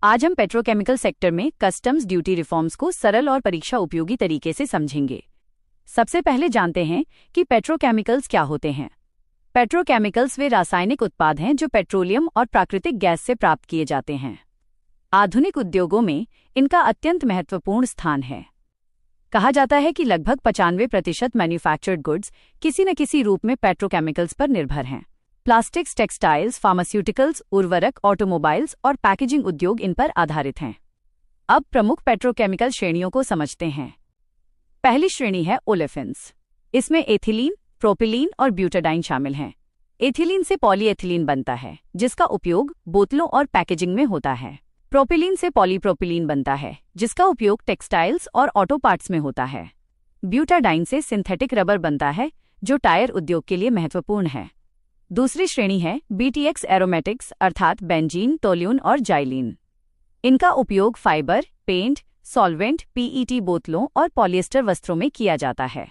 आज हम petrochemical sector में कस्टम्स ड्यूटी रिफॉर्म्स को सरल और परीक्षा उपयोगी तरीके से समझेंगे। सबसे पहले जानते हैं कि पेट्रोकेमिकल्स क्या होते हैं। पेट्रोकेमिकल्स वे रासायनिक उत्पाद हैं जो पेट्रोलियम और प्राकृतिक गैस से प्राप्त किए जाते हैं। आधुनिक उद्योगों में इनका अत्यंत महत्वपूर्ण स्थान है। कहा जाता है कि लगभग 95% मैन्युफैक्चर्ड गुड्स किसी न किसी रूप में पेट्रोकेमिकल्स पर निर्भर हैं। प्लास्टिक्स, टेक्सटाइल्स, फार्मास्यूटिकल्स, उर्वरक, ऑटोमोबाइल्स और पैकेजिंग उद्योग इन पर आधारित हैं। अब प्रमुख पेट्रोकेमिकल श्रेणियों को समझते हैं। पहली श्रेणी है ओलेफिन्स। इसमें एथिलीन, प्रोपिलीन और ब्यूटाडाइन शामिल हैं। एथिलीन से पॉलीएथिलीन बनता है, जिसका उपयोग बोतलों और पैकेजिंग में होता है। प्रोपिलीन से पॉलीप्रोपिलीन बनता है, जिसका उपयोग टेक्सटाइल्स और ऑटो पार्ट्स में होता है। ब्यूटाडाइन से सिंथेटिक रबर बनता है, जो टायर उद्योग के लिए महत्वपूर्ण है। दूसरी श्रेणी है बीटीएक्स एरोमेटिक्स, अर्थात बेंजीन, टोल्यून और जाइलीन। इनका उपयोग फाइबर, पेंट, सॉल्वेंट, पीईटी बोतलों और पॉलिएस्टर वस्त्रों में किया जाता है।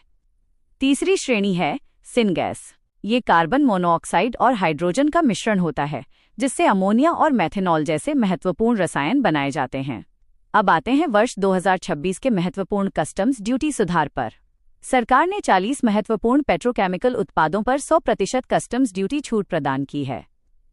तीसरी श्रेणी है सिनगैस। ये कार्बन मोनोऑक्साइड और हाइड्रोजन का मिश्रण होता है, जिससे अमोनिया और मेथेनॉल जैसे महत्वपूर्ण रसायन बनाए जाते हैं। अब आते हैं वर्ष 2026 के महत्वपूर्ण कस्टम्स ड्यूटी सुधार पर। सरकार ने 40 महत्वपूर्ण पेट्रोकेमिकल उत्पादों पर 100% कस्टम्स ड्यूटी छूट प्रदान की है।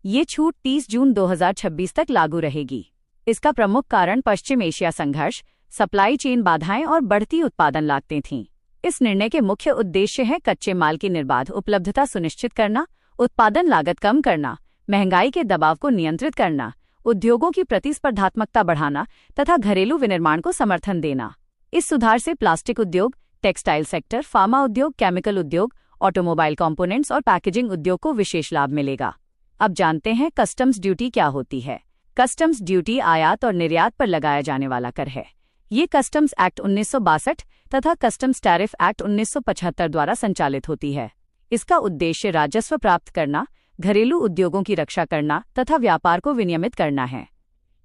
ये छूट 30 जून 2026 तक लागू रहेगी। इसका प्रमुख कारण पश्चिम एशिया संघर्ष, सप्लाई चेन बाधाएं और बढ़ती उत्पादन लागतें थीं। इस निर्णय के मुख्य उद्देश्य हैं कच्चे माल की निर्बाध उपलब्धता सुनिश्चित करना, उत्पादन लागत कम करना, महंगाई के दबाव को नियंत्रित करना, उद्योगों की प्रतिस्पर्धात्मकता बढ़ाना तथा घरेलू विनिर्माण को समर्थन देना। इस सुधार से प्लास्टिक उद्योग, टेक्सटाइल सेक्टर, फार्मा उद्योग, केमिकल उद्योग, ऑटोमोबाइल कंपोनेंट्स और पैकेजिंग उद्योग को विशेष लाभ मिलेगा। अब जानते हैं कस्टम्स ड्यूटी क्या होती है। कस्टम्स ड्यूटी आयात और निर्यात पर लगाया जाने वाला कर है। ये कस्टम्स एक्ट 1962 तथा कस्टम्स टैरिफ एक्ट 1975 द्वारा संचालित होती है। इसका उद्देश्य राजस्व प्राप्त करना, घरेलू उद्योगों की रक्षा करना तथा व्यापार को विनियमित करना है।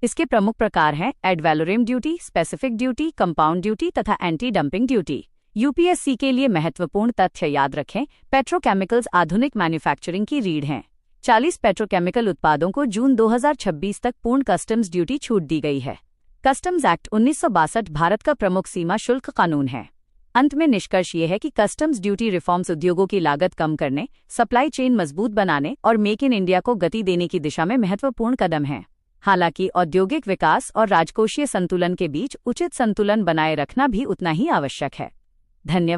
इसके प्रमुख प्रकार हैं ad valorem duty, specific duty, compound duty तथा एंटी डंपिंग ड्यूटी। यूपीएससी के लिए महत्वपूर्ण तथ्य याद रखें, पेट्रोकेमिकल्स आधुनिक मैन्युफैक्चरिंग की रीढ़ हैं। 40 पेट्रोकेमिकल उत्पादों को जून 2026 तक पूर्ण कस्टम्स ड्यूटी छूट दी गई है। कस्टम्स एक्ट 1962 भारत का प्रमुख सीमा शुल्क कानून है। अंत में निष्कर्ष ये है कि कस्टम्स ड्यूटी रिफॉर्म्स उद्योगों की लागत कम करने, सप्लाई चेन मजबूत बनाने और मेक इन इंडिया को गति देने की दिशा में महत्वपूर्ण कदम हैं। हालांकि औद्योगिक विकास और राजकोषीय संतुलन के बीच उचित संतुलन बनाए रखना भी उतना ही आवश्यक है। धन्यवाद।